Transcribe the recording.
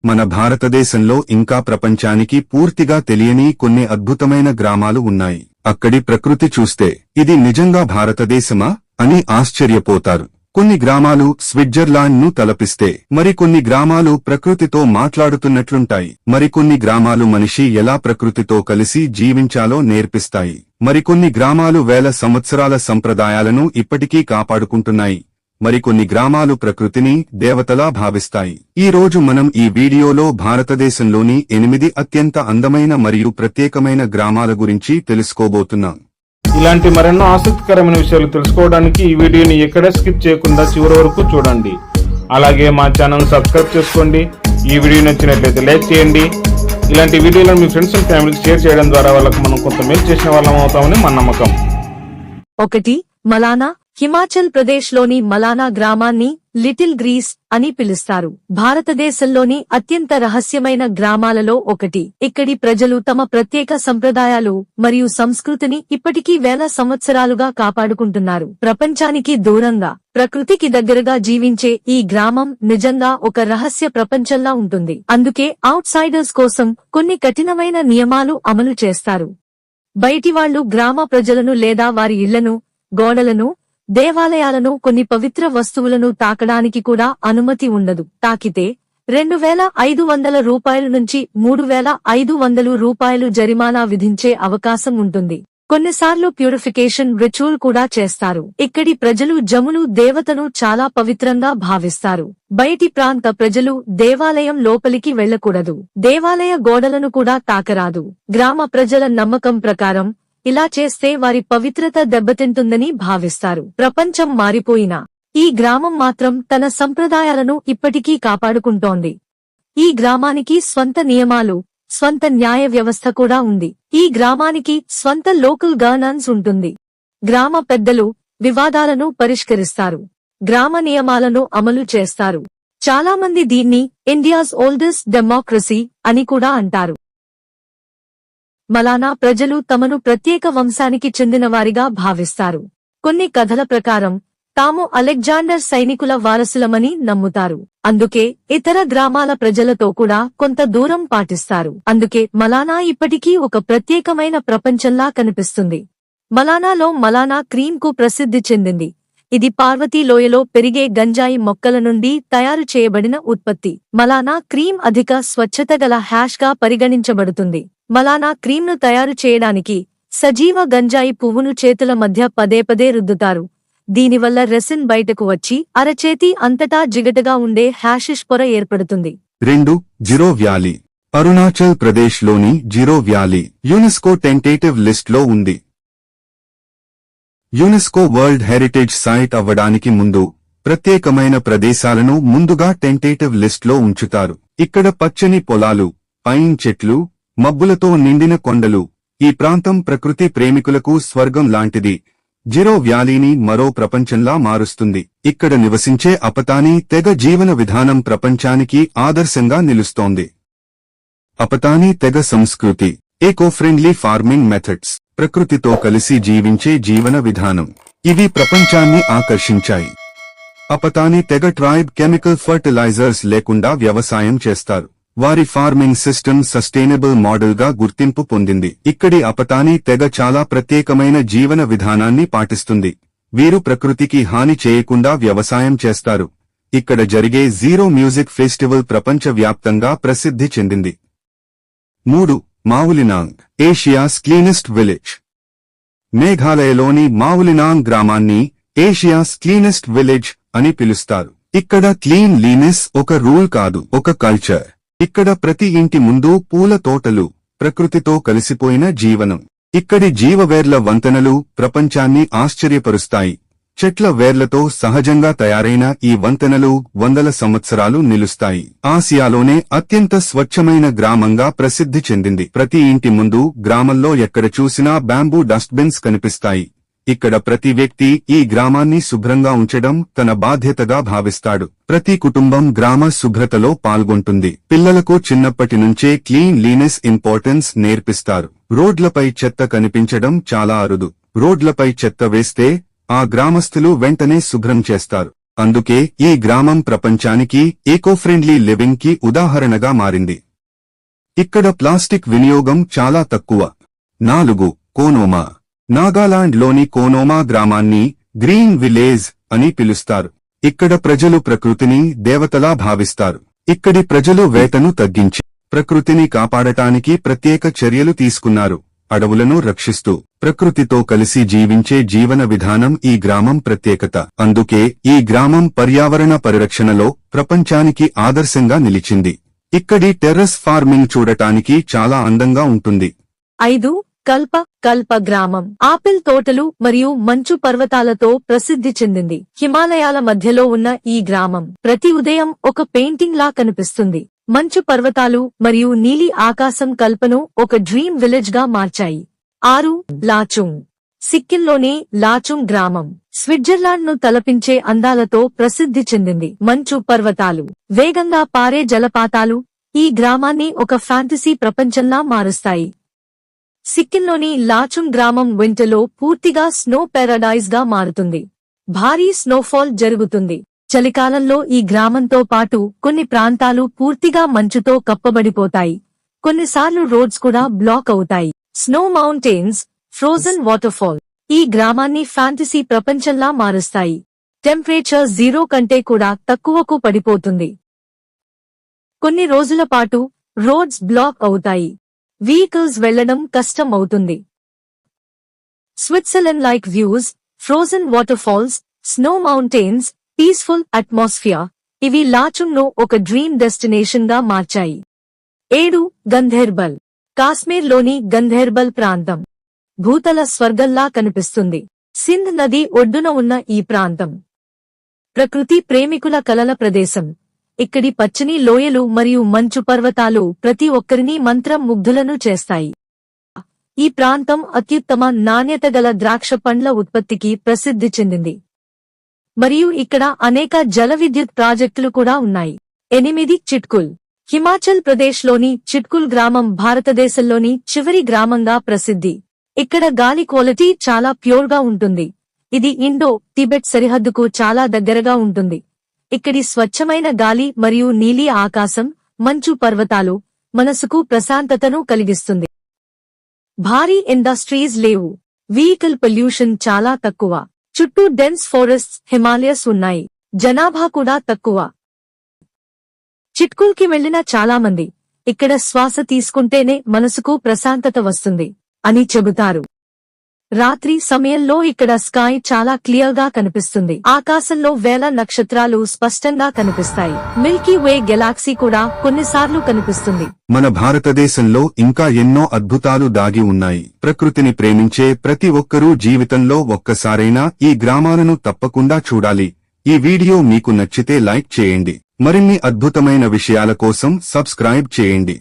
మన భారతదేశంలో ఇంకా ప్రపంచానికి పూర్తిగా తెలియని కొన్ని అద్భుతమైన గ్రామాలు ఉన్నాయి. అక్కడి ప్రకృతి చూస్తే ఇది నిజంగా భారతదేశమా అని ఆశ్చర్యపోతారు. కొన్ని గ్రామాలు స్విట్జర్లాండ్ ను తలపిస్తే మరికొన్ని గ్రామాలు ప్రకృతితో మాట్లాడుతున్నట్లుంటాయి. మరికొన్ని గ్రామాలు మనిషి ఎలా ప్రకృతితో కలిసి జీవించాలో నేర్పిస్తాయి. మరికొన్ని గ్రామాలు వేల సంవత్సరాల సంప్రదాయాలను ఇప్పటికీ కాపాడుకుంటున్నాయి. మరికొన్ని గ్రామాలు ప్రకృతిని దేవతలా భావిస్తాయి. ఈ రోజు మనం ఈ వీడియోలో భారతదేశంలోని 8 అత్యంత అందమైన మరియు ప్రత్యేకమైన గ్రామాల గురించి తెలుసుకోబోతున్నాం. ఇలాంటి మరెన్నో ఆసక్తికరమైన విషయాలు తెలుసుకోవడానికి ఈ వీడియోని ఎక్కడ స్కిప్ చేయకుండా చివరి వరకు చూడండి. అలాగే మా ఛానల్ సబ్స్క్రైబ్ చేసుకోండి. ఈ వీడియో నచ్చినట్లయితే లైక్ చేయండి. ఇలాంటి వీడియోలను మీ ఫ్రెండ్స్ అండ్ ఫ్యామిలీకి షేర్ చేయడం ద్వారా వాళ్ళకు మనం కొంత మేలు చేసిన వాళ్ళం అవుతామని మన నమ్మకం. 1. మలానా. హిమాచల్ ప్రదేశ్ లోని మలానా గ్రామాన్ని లిటిల్ గ్రీస్ అని పిలుస్తారు. భారతదేశంలోని అత్యంత రహస్యమైన గ్రామాలలో ఒకటి. ఇక్కడి ప్రజలు తమ ప్రత్యేక సంప్రదాయాలు మరియు సంస్కృతిని ఇప్పటికీ వేల సంవత్సరాలుగా కాపాడుకుంటున్నారు. ప్రపంచానికి దూరంగా, ప్రకృతికి దగ్గరగా జీవించే ఈ గ్రామం నిజంగా ఒక రహస్య ప్రపంచంలా ఉంటుంది. అందుకే అవుట్ సైడర్స్ కోసం కొన్ని కఠినమైన నియమాలు అమలు చేస్తారు. బయటివాళ్లు గ్రామ ప్రజలను లేదా వారి ఇళ్లను, గోడలను, దేవాలయాలను, కొన్ని పవిత్ర వస్తువులను తాకడానికి కూడా అనుమతి ఉండదు. తాకితే 2500 రూపాయల నుంచి 3500 రూపాయలు జరిమానా విధించే అవకాశం ఉంటుంది. కొన్నిసార్లు ప్యూరిఫికేషన్ రిచువల్ కూడా చేస్తారు. ఇక్కడి ప్రజలు జమును దేవతను చాలా పవిత్రంగా భావిస్తారు. బయటి ప్రాంత ప్రజలు దేవాలయం లోపలికి వెళ్లకూడదు. దేవాలయ గోడలను కూడా తాకరాదు. గ్రామ ప్రజల నమ్మకం ప్రకారం ఇలా చేస్తే వారి పవిత్రత దెబ్బతింటుందని భావిస్తారు. ప్రపంచం మారిపోయినా ఈ గ్రామం మాత్రం తన సంప్రదాయాలను ఇప్పటికీ కాపాడుకుంటోంది. ఈ గ్రామానికి స్వంత నియమాలు, స్వంత న్యాయ వ్యవస్థ కూడా ఉంది. ఈ గ్రామానికి స్వంత లోకల్ గవర్నెన్స్ ఉంటుంది. గ్రామ పెద్దలు వివాదాలను పరిష్కరిస్తారు. గ్రామ నియమాలను అమలు చేస్తారు. చాలా మంది దీన్ని ఇండియాస్ ఓల్డెస్ట్ డెమోక్రసీ అని కూడా అంటారు. మలానా ప్రజలు తమను ప్రత్యేక వంశానికి చెందినవారిగా భావిస్తారు. కొన్ని కథల ప్రకారం తాము అలెగ్జాండర్ సైనికుల వారసులమని నమ్ముతారు. అందుకే ఇతర గ్రామాల ప్రజలతో కూడా కొంత దూరం పాటిస్తారు. అందుకే మలానా ఇప్పటికీ ఒక ప్రత్యేకమైన ప్రపంచంలా కనిపిస్తుంది. మలానాలో మలానా క్రీమ్ కు ప్రసిద్ధి చెందింది. ఇది పార్వతీ లోయలో పెరిగే గంజాయి మొక్కల నుండి తయారు చేయబడిన ఉత్పత్తి. మలానా క్రీమ్ అధిక స్వచ్ఛత గల హ్యాష్ గా పరిగణించబడుతుంది. మలానా క్రీమ్ను తయారు చేయడానికి సజీవ గంజాయి పువ్వును చేతుల మధ్య పదే పదే రుద్దుతారు. దీనివల్ల రెసిన్ బయటకు వచ్చి అరచేతి అంతటా జిగటగా ఉండే హ్యాషిష్ పొర ఏర్పడుతుంది. 2. Zero valley. అరుణాచల్ ప్రదేశ్ లోని zero valley UNESCO tentative list లో ఉంది. యునెస్కో వరల్డ్ హెరిటేజ్ సైట్ అవ్వడానికి ముందు ప్రత్యేకమైన ప్రదేశాలను ముందుగా టెంటేటివ్ లిస్ట్ లో ఉంచుతారు. ఇక్కడ పచ్చని పొలాలు, పైన్ చెట్లు, మబ్బులతో నిండిన కొండలు. ఈ ప్రాంతం ప్రకృతి ప్రేమికులకు స్వర్గం లాంటిది. జీరో వ్యాలీని మరో ప్రపంచంలా మారుస్తుంది. ఇక్కడ నివసించే అపతానీ తెగ జీవన విధానం ప్రపంచానికి ఆదర్శంగా నిలుస్తోంది. అపతానీ తెగ సంస్కృతి, ఎకో ఫ్రెండ్లీ ఫార్మింగ్ మెథడ్స్, ప్రకృతితో కలిసి జీవించే జీవన విధానం ఇవి ప్రపంచాన్ని ఆకర్షించాయి. అపతానీ తెగ ట్రైబ్ కెమికల్ ఫర్టిలైజర్స్ లేకుండా వ్యవసాయం చేస్తారు. వారి ఫార్మింగ్ సిస్టమ్ సస్టైనబుల్ మోడల్ గా గుర్తింపు పొందింది. ఇక్కడి అపతానీ తెగ చాలా ప్రత్యేకమైన జీవన విధానాన్ని పాటిస్తుంది. వీరు ప్రకృతికి హాని చేయకుండా వ్యవసాయం చేస్తారు. ఇక్కడ జరిగే జీరో మ్యూజిక్ ఫెస్టివల్ ప్రపంచవ్యాప్తంగా ప్రసిద్ధి చెందింది. 3. మావులినాంగ్. Asia's cleanest village. మేఘాలయలోని మావులినాంగ్ గ్రామాన్ని ఏషియాస్ క్లీనెస్ట్ విలేజ్ అని పిలుస్తారు. ఇక్కడ క్లీన్ లీనెస్ ఒక రూల్ కాదు, ఒక కల్చర్. ఇక్కడ ప్రతి ఇంటి ముందు పూల తోటలు, ప్రకృతితో కలిసిపోయిన జీవనం. ఇక్కడి జీవవేర్ల వంతెనలు ప్రపంచాన్ని ఆశ్చర్యపరుస్తాయి. చెట్ల వేర్లతో సహజంగా తయారైన ఈ వంతెనలు వందల సంవత్సరాలు నిలుస్తాయి. ఆసియాలోనే అత్యంత స్వచ్ఛమైన గ్రామంగా ప్రసిద్ధి చెందింది. ప్రతి ఇంటి ముందు గ్రామంలో ఎక్కడ చూసినా బ్యాంబూ డస్ట్బిన్స్ కనిపిస్తాయి. ఇక్కడ ప్రతి వ్యక్తి ఈ గ్రామాన్ని శుభ్రంగా ఉంచడం తన బాధ్యతగా భావిస్తాడు. ప్రతి కుటుంబం గ్రామ శుభ్రతలో పాల్గొంటుంది. పిల్లలకు చిన్నప్పటి నుంచే క్లీన్ లీనెస్ ఇంపార్టెన్స్ నేర్పిస్తారు. రోడ్లపై చెత్త కనిపించడం చాలా అరుదు. రోడ్లపై చెత్త వేస్తే ఆ గ్రామస్తులు వెంటనే శుభ్రం చేస్తారు. అందుకే ఈ గ్రామం ప్రపంచానికి ఈకో ఫ్రెండ్లీ లివింగ్ కి ఉదాహరణగా మారింది. ఇక్కడ ప్లాస్టిక్ వినియోగం చాలా తక్కువ. 4. కోనోమా. నాగాలాండ్లోని కోనోమా గ్రామాన్ని గ్రీన్ విలేజ్ అని పిలుస్తారు. ఇక్కడ ప్రజలు ప్రకృతిని దేవతలా భావిస్తారు. ఇక్కడి ప్రజలు వేటను తగ్గించి ప్రకృతిని కాపాడటానికి ప్రత్యేక చర్యలు తీసుకున్నారు. అడవులను రక్షిస్తూ ప్రకృతితో కలిసి జీవించే జీవన విధానం ఈ గ్రామం ప్రత్యేకత. అందుకే ఈ గ్రామం పర్యావరణ పరిరక్షణలో ప్రపంచానికి ఆదర్శంగా నిలిచింది. ఇక్కడి టెర్రస్ ఫార్మింగ్ చూడటానికి చాలా అందంగా ఉంటుంది. 5. కల్ప గ్రామం. ఆపిల్ తోటలు మరియు మంచు పర్వతాలతో ప్రసిద్ధి చెందింది. హిమాలయాల మధ్యలో ఉన్న ఈ గ్రామం ప్రతి ఉదయం ఒక పెయింటింగ్ లా కనిపిస్తుంది. మంచు పర్వతాలు మరియు నీలి ఆకాశం కల్పను ఒక డ్రీమ్ విలేజ్ గా మార్చాయి. 6. లాచుంగ్. సిక్కింలోని లాచుంగ్ గ్రామం స్విట్జర్లాండ్ ను తలపించే అందాలతో ప్రసిద్ధి చెందింది. మంచు పర్వతాలు, వేగంగా పారే జలపాతాలు ఈ గ్రామాన్ని ఒక ఫ్యాంటసీ ప్రపంచంలా మారుస్తాయి. సిక్కింలోని లాచుంగ్ గ్రామం వింటర్లో పూర్తిగా స్నో పారడైజ్ గా మారుతుంది. భారీ స్నోఫాల్ జరుగుతుంది. చలికాలంలో ఈ గ్రామంతో పాటు కొన్ని ప్రాంతాలు పూర్తిగా మంచుతో కప్పబడిపోతాయి. కొన్నిసార్లు రోడ్స్ కూడా బ్లాక్ అవుతాయి. స్నో మౌంటైన్స్, ఫ్రోజన్ వాటర్ఫాల్ ఈ గ్రామాన్ని ఫ్యాంటసీ ప్రపంచంలా మారుస్తాయి. టెంపరేచర్ 0 కంటే కూడా తక్కువకు పడిపోతుంది. కొన్ని రోజుల పాటు రోడ్స్ బ్లాక్ అవుతాయి. వెహికల్స్ వెళ్లడం కష్టం అవుతుంది. Switzerland like views, frozen waterfalls, snow mountains, peaceful atmosphere ఇవి లాచుంగ్ ను ఒక డ్రీమ్ డెస్టినేషన్ గా మార్చాయి. 7. గంధేర్బల్. కాశ్మీర్లోని గంధేర్బల్ ప్రాంతం భూతల స్వర్గంలా కనిపిస్తుంది. సింధ్ నది ఒడ్డున ఉన్న ఈ ప్రాంతం ప్రకృతి ప్రేమికుల కలల ప్రదేశం. ఇక్కడి పచ్చని లోయలు మరియు మంచు పర్వతాలు ప్రతి ఒక్కరిని మంత్రముగ్ధులను చేస్తాయి. ఈ ప్రాంతం అత్యుత్తమ నాణ్యత గల ద్రాక్ష పండ్ల ఉత్పత్తికి ప్రసిద్ధి చెందింది. మరియు ఇక్కడ అనేక జల విద్యుత్ ప్రాజెక్టులు కూడా ఉన్నాయి. 8. చిట్కుల్. హిమాచల్ ప్రదేశ్లోని చిట్కుల్ గ్రామం భారతదేశంలోని చివరి గ్రామంగా ప్రసిద్ధి. ఇక్కడ గాలి క్వాలిటీ చాలా ప్యూర్గా ఉంటుంది. ఇది ఇండో టిబెట్ సరిహద్దుకు చాలా దగ్గరగా ఉంటుంది. ఇక్కడి స్వచ్ఛమైన గాలి మరియు నీలి ఆకాశం, మంచు పర్వతాలు మనసుకు ప్రశాంతతను కలిగిస్తుంది. భారీ ఇండస్ట్రీస్ లేవు. వెహికల్ పొల్యూషన్ చాలా తక్కువ. చుట్టూ డెన్స్ ఫారెస్ట్స్, హిమాలయస్ ఉన్నాయి. జనాభా కూడా తక్కువ. చిట్కుల్కి వెళ్లిన చాలామంది ఇక్కడ శ్వాస తీసుకుంటేనే మనసుకు ప్రశాంతత వస్తుంది అని చెబుతారు. రాత్రి సమయంలో ఇక్కడ స్కై చాలా క్లియర్ గా కనిపిస్తుంది. ఆకాశంలో వేల నక్షత్రాలు స్పష్టంగా కనిపిస్తాయి. మిల్కీ వే గెలాక్సీ కూడా కొన్నిసార్లు కనిపిస్తుంది. మన భారతదేశంలో ఇంకా ఎన్నో అద్భుతాలు దాగి ఉన్నాయి. ప్రకృతిని ప్రేమించే ప్రతి ఒక్కరూ జీవితంలో ఒక్కసారైనా ఈ గ్రామాలను తప్పకుండా చూడాలి. ఈ వీడియో మీకు నచ్చితే లైక్ చేయండి. మరిన్ని అద్భుతమైన విషయాల కోసం సబ్స్క్రైబ్ చేయండి.